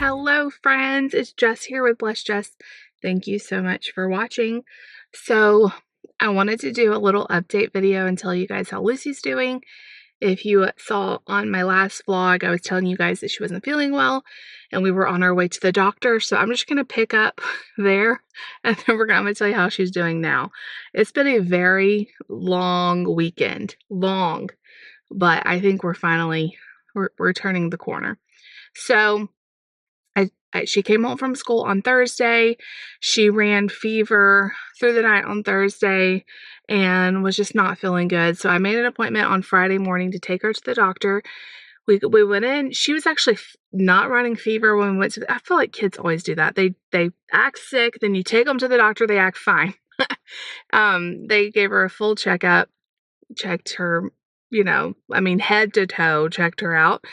Hello, friends. It's Jess here with Bless Jess. Thank you so much for watching. So, I wanted to do a little update video and tell you guys how Lucy's doing. If you saw on my last vlog, I was telling you guys that she wasn't feeling well and we were on our way to the doctor. So, I'm just going to pick up there and then I'm going to tell you how she's doing now. It's been a very long weekend. Long. But I think we're turning the corner. So, she came home from school on Thursday. She ran fever through the night on Thursday and was just not feeling good. So I made an appointment on Friday morning to take her to the doctor. We went in. She was actually not running fever when we went to. I feel like kids always do that. They act sick, then you take them to the doctor. They act fine. They gave her a full checkup, checked her, head to toe, checked her out.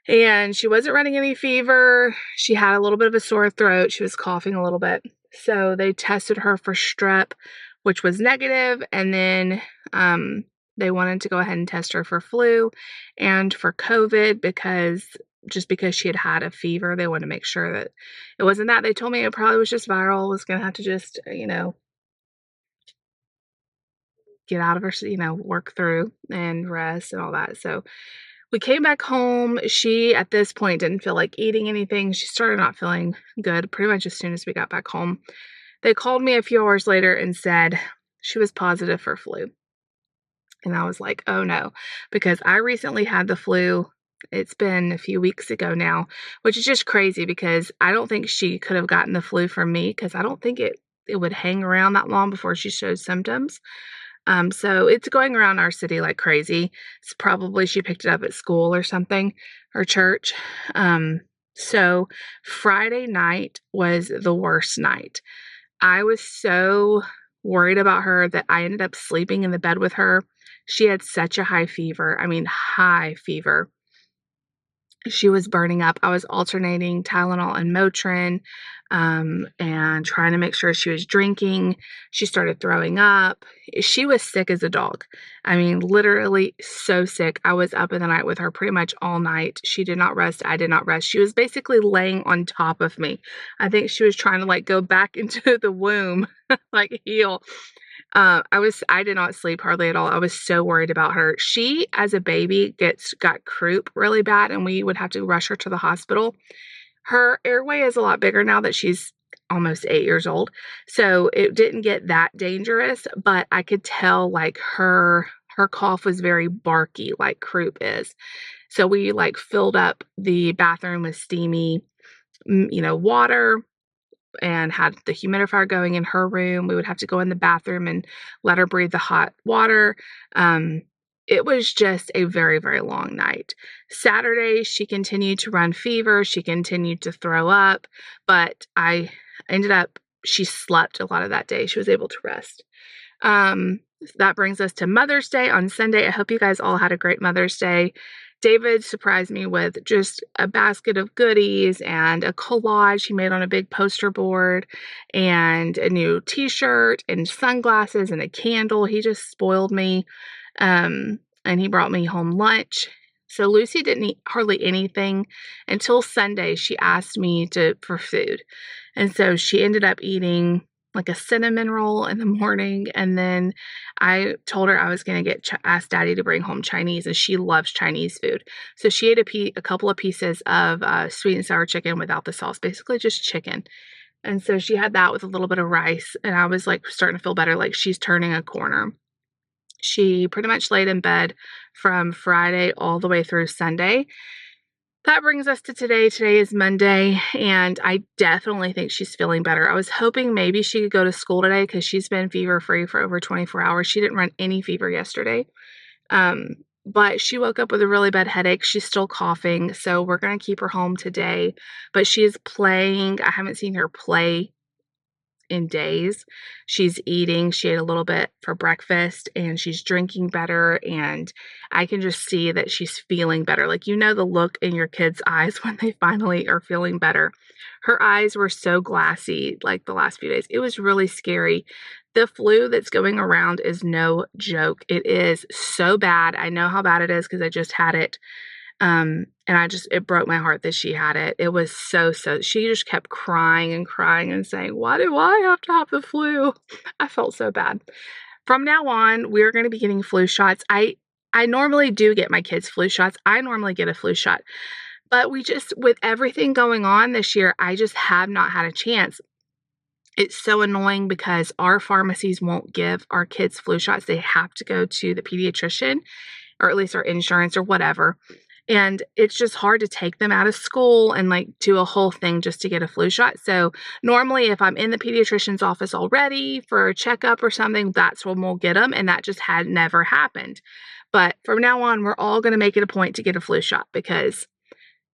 And she wasn't running any fever. She had a little bit of a sore throat. She was coughing a little bit. So they tested her for strep, which was negative, and then they wanted to go ahead and test her for flu and for COVID because she had a fever. They wanted to make sure that it wasn't that. They told me it probably was just viral. Was going to have to just, get out of her, work through and rest and all that. So we came back home. She, at this point, didn't feel like eating anything. She started not feeling good pretty much as soon as we got back home. They called me a few hours later and said she was positive for flu. And I was like, oh no, because I recently had the flu. It's been a few weeks ago now, which is just crazy because I don't think she could have gotten the flu from me because I don't think it would hang around that long before she showed symptoms. So it's going around our city like crazy. It's probably she picked it up at school or something, or church. So Friday night was the worst night. I was so worried about her that I ended up sleeping in the bed with her. She had such a high fever. High fever. She was burning up. I was alternating Tylenol and Motrin, and trying to make sure she was drinking. She started throwing up. She was sick as a dog. Literally so sick. I was up in the night with her pretty much all night. She did not rest. I did not rest. She was basically laying on top of me. I think she was trying to go back into the womb, heal. I did not sleep hardly at all. I was so worried about her. She, as a baby, got croup really bad, and we would have to rush her to the hospital. Her airway is a lot bigger now that she's almost 8 years old. So it didn't get that dangerous, but I could tell her cough was very barky like croup is. So we filled up the bathroom with steamy, water, and had the humidifier going in her room. We would have to go in the bathroom and let her breathe the hot water. It was just a very, very long night. Saturday, she continued to run fever. She continued to throw up, but she slept a lot of that day. She was able to rest. That brings us to Mother's Day on Sunday. I hope you guys all had a great Mother's Day. David surprised me with just a basket of goodies and a collage he made on a big poster board and a new t-shirt and sunglasses and a candle. He just spoiled me. And he brought me home lunch. So Lucy didn't eat hardly anything until Sunday. She asked me for food. And so she ended up eating a cinnamon roll in the morning. And then I told her I was going to ask Daddy to bring home Chinese, and she loves Chinese food. So she ate a couple of pieces of sweet and sour chicken without the sauce, basically just chicken. And so she had that with a little bit of rice. And I was starting to feel better, like she's turning a corner. She pretty much laid in bed from Friday all the way through Sunday. That brings us to today. Today is Monday, and I definitely think she's feeling better. I was hoping maybe she could go to school today because she's been fever-free for over 24 hours. She didn't run any fever yesterday, but she woke up with a really bad headache. She's still coughing, so we're going to keep her home today, but she is playing. I haven't seen her play in days. She's eating. She ate a little bit for breakfast, and she's drinking better, and I can just see that she's feeling better. The look in your kids' eyes when they finally are feeling better. Her eyes were so glassy the last few days. It was really scary. The flu that's going around is no joke. It is so bad. I know how bad it is because I just had it. And it broke my heart that she had it. It was so, she just kept crying and crying and saying, why do I have to have the flu? I felt so bad. From now on, we're going to be getting flu shots. I normally do get my kids flu shots. I normally get a flu shot. But with everything going on this year, I just have not had a chance. It's so annoying because our pharmacies won't give our kids flu shots. They have to go to the pediatrician, or at least our insurance or whatever. And it's just hard to take them out of school and like do a whole thing just to get a flu shot. So normally if I'm in the pediatrician's office already for a checkup or something, that's when we'll get them. And that just had never happened. But from now on, we're all going to make it a point to get a flu shot because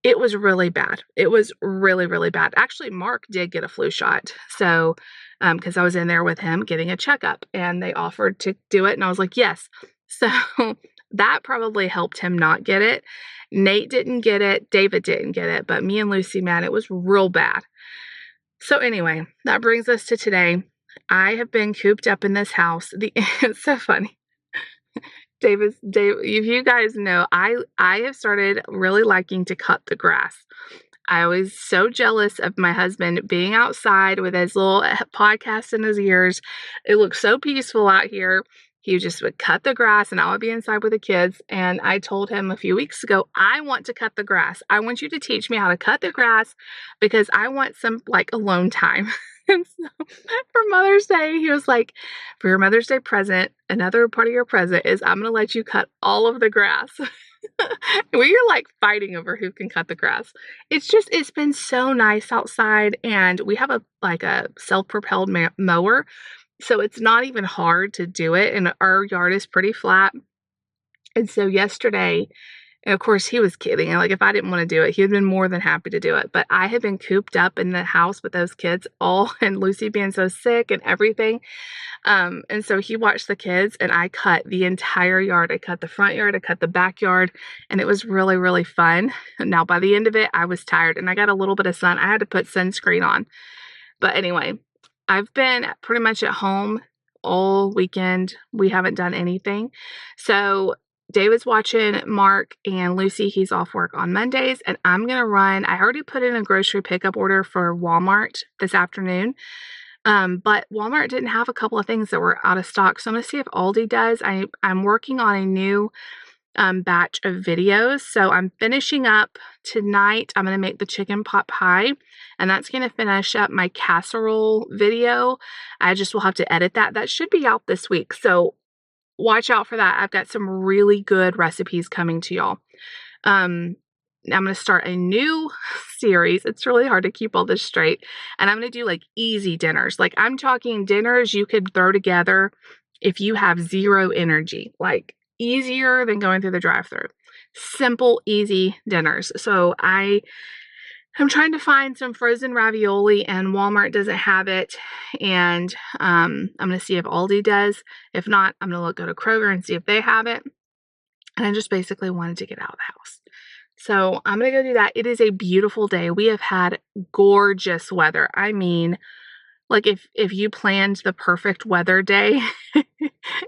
it was really bad. It was really, really bad. Actually, Mark did get a flu shot. So, because I was in there with him getting a checkup and they offered to do it. And I was like, yes. So that probably helped him not get it. Nate didn't get it. David didn't get it. But me and Lucy, man, it was real bad. So anyway, that brings us to today. I have been cooped up in this house. It's so funny. Dave, if you guys know, I have started really liking to cut the grass. I was so jealous of my husband being outside with his little podcast in his ears. It looked so peaceful out here. He just would cut the grass and I would be inside with the kids. And I told him a few weeks ago, I want to cut the grass. I want you to teach me how to cut the grass because I want some like alone time. And so for Mother's Day, he was like, for your Mother's Day present, another part of your present is I'm going to let you cut all of the grass. We are like fighting over who can cut the grass. It's been so nice outside and we have a self-propelled mower. So it's not even hard to do it. And our yard is pretty flat. And so yesterday, and of course he was kidding. Like if I didn't want to do it, he would have been more than happy to do it. But I had been cooped up in the house with those kids and Lucy being so sick and everything. And so he watched the kids and I cut the entire yard. I cut the front yard, I cut the backyard, and it was really, really fun. Now by the end of it, I was tired and I got a little bit of sun. I had to put sunscreen on. But anyway, I've been pretty much at home all weekend. We haven't done anything. So David's watching Mark and Lucy. He's off work on Mondays and I'm going to run. I already put in a grocery pickup order for Walmart this afternoon. But Walmart didn't have a couple of things that were out of stock. So I'm going to see if Aldi does. I'm working on a new batch of videos. So I'm finishing up tonight. I'm going to make the chicken pot pie and that's going to finish up my casserole video. I just will have to edit that. That should be out this week. So watch out for that. I've got some really good recipes coming to y'all. I'm going to start a new series. It's really hard to keep all this straight. And I'm going to do like easy dinners. Like I'm talking dinners you could throw together if you have zero energy. Like easier than going through the drive-thru. Simple, easy dinners. So I'm trying to find some frozen ravioli and Walmart doesn't have it. And I'm going to see if Aldi does. If not, I'm going to go to Kroger and see if they have it. And I just basically wanted to get out of the house. So I'm going to go do that. It is a beautiful day. We have had gorgeous weather. I mean, like if you planned the perfect weather day,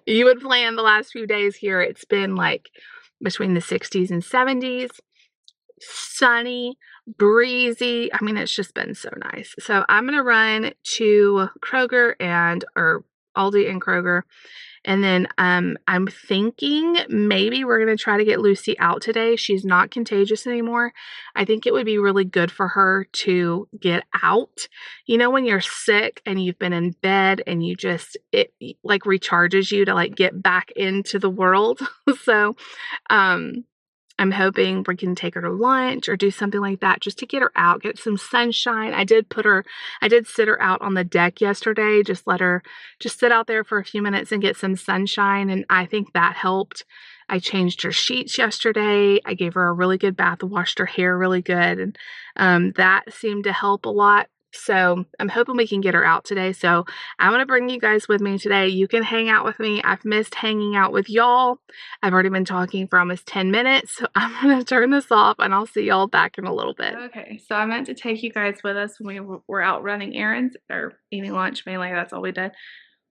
you would plan the last few days here. It's been like between the 60s and 70s, sunny, breezy. I mean, it's just been so nice. So I'm going to run to Kroger or Aldi and Kroger. And then I'm thinking maybe we're going to try to get Lucy out today. She's not contagious anymore. I think it would be really good for her to get out. You know, when you're sick and you've been in bed and it like recharges you to like get back into the world. So, I'm hoping we can take her to lunch or do something like that just to get her out, get some sunshine. I did sit her out on the deck yesterday, just let her just sit out there for a few minutes and get some sunshine. And I think that helped. I changed her sheets yesterday. I gave her a really good bath, washed her hair really good. And that seemed to help a lot. So I'm hoping we can get her out today. So I'm going to bring you guys with me today. You can hang out with me. I've missed hanging out with y'all. I've already been talking for almost 10 minutes. So I'm going to turn this off and I'll see y'all back in a little bit. Okay, so I meant to take you guys with us when we were out running errands or eating lunch mainly. That's all we did.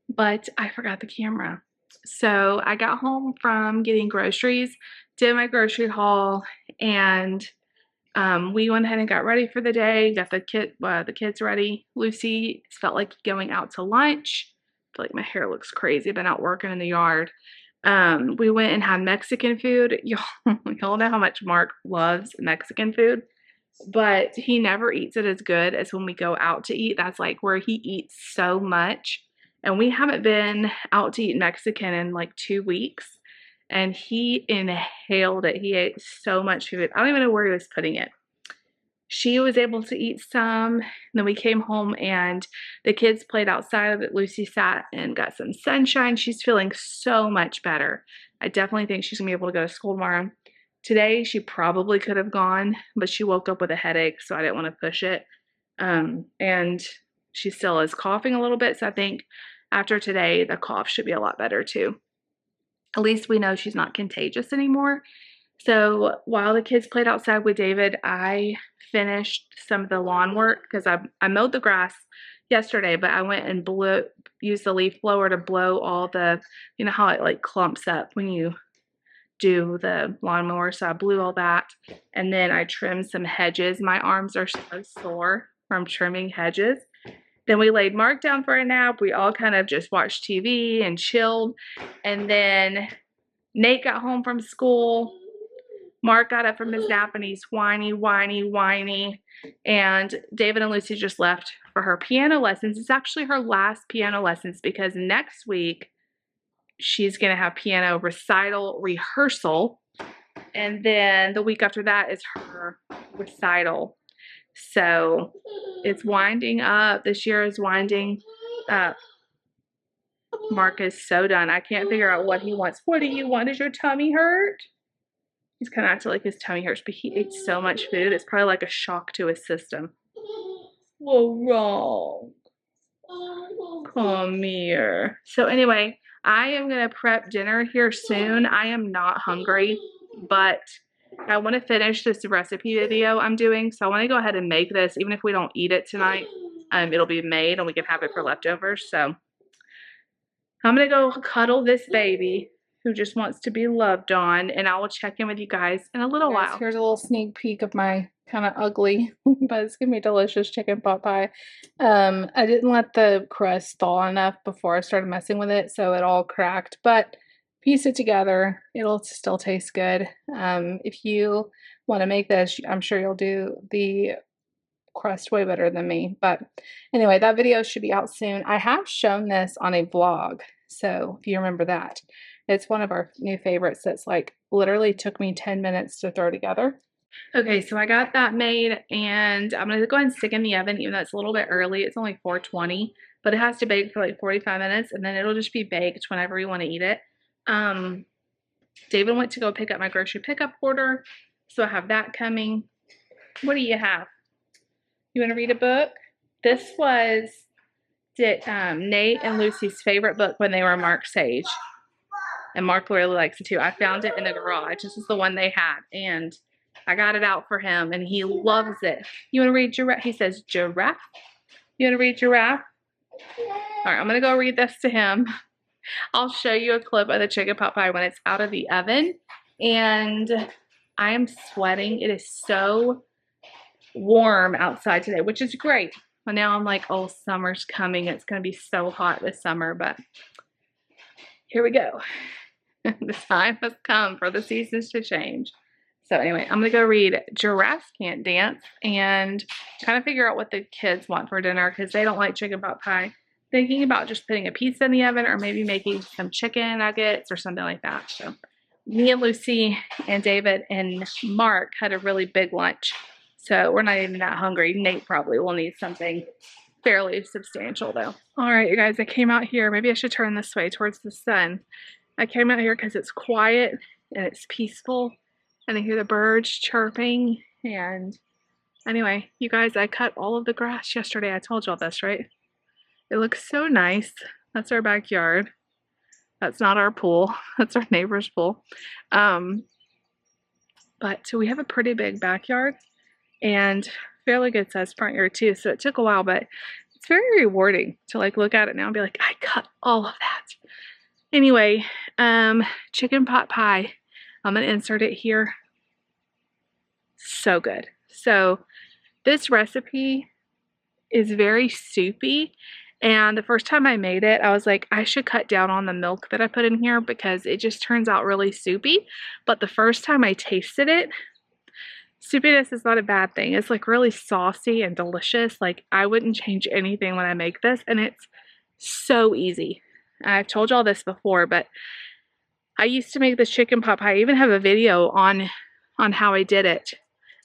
But I forgot the camera. So I got home from getting groceries, did my grocery haul, and we went ahead and got ready for the day, got the kids ready. Lucy felt like going out to lunch. I feel like my hair looks crazy. I've been out working in the yard. We went and had Mexican food. Y'all know how much Mark loves Mexican food, but he never eats it as good as when we go out to eat. That's like where he eats so much. And we haven't been out to eat Mexican in like 2 weeks. And he inhaled it. He ate so much food. I don't even know where he was putting it. She was able to eat some. Then we came home and the kids played outside. Lucy sat and got some sunshine. She's feeling so much better. I definitely think she's gonna be able to go to school tomorrow. Today, she probably could have gone, but she woke up with a headache, so I didn't want to push it. And she still is coughing a little bit, so I think after today, the cough should be a lot better too. At least we know she's not contagious anymore. So while the kids played outside with David, I finished some of the lawn work because I mowed the grass yesterday, but I went and used the leaf blower to blow all the, you know how it like clumps up when you do the lawnmower. So I blew all that, and then I trimmed some hedges. My arms are so sore from trimming hedges. Then we laid Mark down for a nap. We all kind of just watched TV and chilled. And then Nate got home from school. Mark got up from his nap and he's whiny, whiny, whiny. And David and Lucy just left for her piano lessons. It's actually her last piano lessons because next week she's going to have piano recital rehearsal. And then the week after that is her recital. So it's winding up. This year is winding up. Mark is so done. I can't figure out what he wants. What do you want? Does your tummy hurt? He's kind of acting like his tummy hurts, but he ate so much food. It's probably like a shock to his system. What's wrong? Come here. So anyway, I am going to prep dinner here soon. I am not hungry, but I want to finish this recipe video I'm doing. So I want to go ahead and make this. Even if we don't eat it tonight, it'll be made and we can have it for leftovers. So I'm going to go cuddle this baby who just wants to be loved on, and I will check in with you guys in a little while. Here's a little sneak peek of my kind of ugly, but it's gonna be delicious chicken pot pie. I didn't let the crust thaw enough before I started messing with it, so it all cracked, but piece it together, it'll still taste good. If you want to make this, I'm sure you'll do the crust way better than me. But anyway, that video should be out soon. I have shown this on a vlog, so if you remember that. It's one of our new favorites that's like literally took me 10 minutes to throw together. Okay, so I got that made and I'm gonna go ahead and stick in the oven, even though it's a little bit early. It's only 420, but it has to bake for like 45 minutes and then it'll just be baked whenever you want to eat it. David went to go pick up my grocery pickup order, so I have that coming. What do you have? You want to read a book? This was Nate and Lucy's favorite book when they were Mark's age. And Mark really likes it too. I found it in the garage. This is the one they had. And I got it out for him and he loves it. You want to read giraffe? He says giraffe. You want to read giraffe? All right, I'm going to go read this to him. I'll show you a clip of the chicken pot pie when it's out of the oven. And I am sweating. It is so warm outside today, which is great. But now I'm like, oh, summer's coming. It's going to be so hot this summer. But here we go. The time has come for the seasons to change. So anyway, I'm going to go read Giraffes Can't Dance and kind of figure out what the kids want for dinner because they don't like chicken pot pie. Thinking about just putting a pizza in the oven or maybe making some chicken nuggets or something like that. So me and Lucy and David and Mark had a really big lunch. So we're not even that hungry. Nate probably will need something fairly substantial though. All right, you guys, I came out here. Maybe I should turn this way towards the sun. I came out here because it's quiet and it's peaceful and I hear the birds chirping. And anyway, you guys, I cut all of the grass yesterday. I told y'all this, right? It looks so nice. That's our backyard. That's not our pool. That's our neighbor's pool. But so we have a pretty big backyard and fairly good sized front yard too. So it took a while, but it's very rewarding to like look at it now and be like, I cut all of that. Anyway, chicken pot pie. I'm gonna insert it here. So good. So this recipe is very soupy, and the first time I made it, I was like, I should cut down on the milk that I put in here because it just turns out really soupy. But the first time I tasted it, soupiness is not a bad thing. It's like really saucy and delicious. Like, I wouldn't change anything when I make this, and it's so easy. I've told y'all this before, but I used to make this chicken pot pie. I even have a video on how I did it.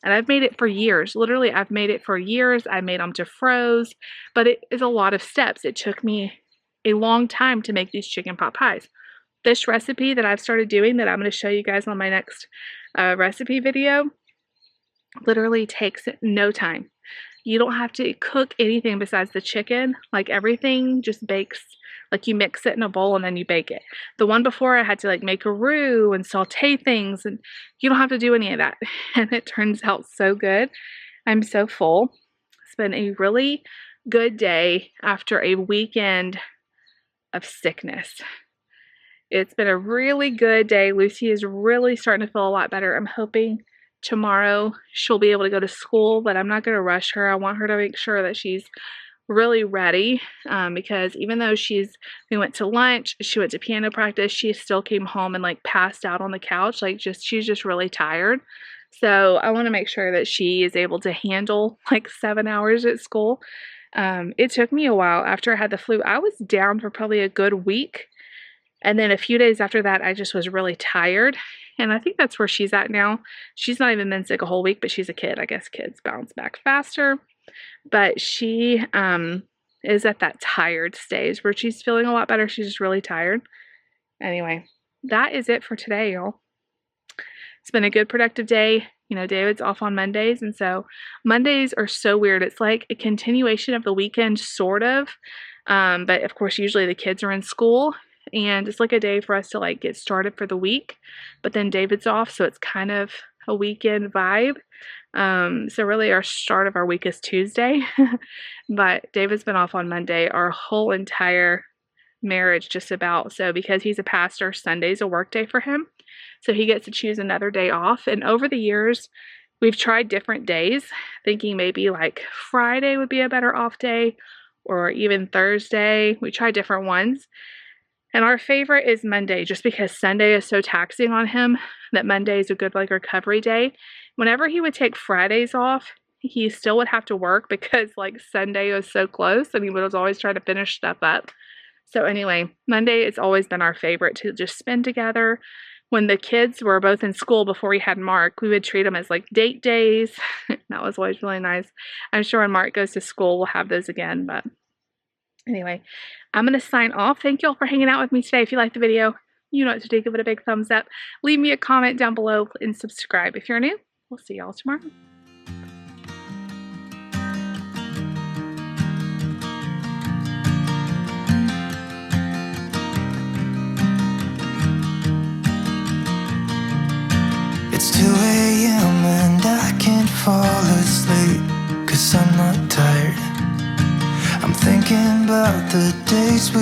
And I've made it for years. Literally, I've made it for years. I made them to froze, but it is a lot of steps. It took me a long time to make these chicken pot pies. This recipe that I've started doing that I'm going to show you guys on my next recipe video literally takes no time. You don't have to cook anything besides the chicken. Like, everything just bakes. Like, you mix it in a bowl and then you bake it. The one before, I had to like make a roux and saute things, and you don't have to do any of that. And it turns out so good. I'm so full. It's been a really good day after a weekend of sickness. It's been a really good day. Lucy is really starting to feel a lot better. I'm hoping tomorrow she'll be able to go to school, but I'm not going to rush her. I want her to make sure that she's really ready, because even though we went to lunch, she went to piano practice, she still came home and like passed out on the couch. Like, she's just really tired. So I want to make sure that she is able to handle like 7 hours at school. It took me a while. After I had the flu, I was down for probably a good week. And then a few days after that, I just was really tired. And I think that's where she's at now. She's not even been sick a whole week, but she's a kid. I guess kids bounce back faster. But she is at that tired stage where she's feeling a lot better. She's just really tired. Anyway, that is it for today, y'all. It's been a good, productive day. You know, David's off on Mondays, and so Mondays are so weird. It's like a continuation of the weekend, sort of. But of course, usually the kids are in school, and it's like a day for us to like get started for the week. But then David's off, so it's kind of a weekend vibe. So really our start of our week is Tuesday, but David's been off on Monday our whole entire marriage just about. So because he's a pastor, Sunday's a work day for him. So he gets to choose another day off. And over the years, we've tried different days, thinking maybe like Friday would be a better off day, or even Thursday. We tried different ones. And our favorite is Monday, just because Sunday is so taxing on him that Monday is a good like recovery day. Whenever he would take Fridays off, he still would have to work because like Sunday was so close, and he was always trying to finish stuff up. So anyway, Monday has always been our favorite to just spend together. When the kids were both in school before we had Mark, we would treat them as like date days. That was always really nice. I'm sure when Mark goes to school, we'll have those again. But anyway, I'm going to sign off. Thank you all for hanging out with me today. If you liked the video, you know what to do. Give it a big thumbs up. Leave me a comment down below and subscribe if you're new. We'll see y'all tomorrow. It's 2 a.m. and I can't fall asleep, 'cause I'm not tired. I'm thinking about the days we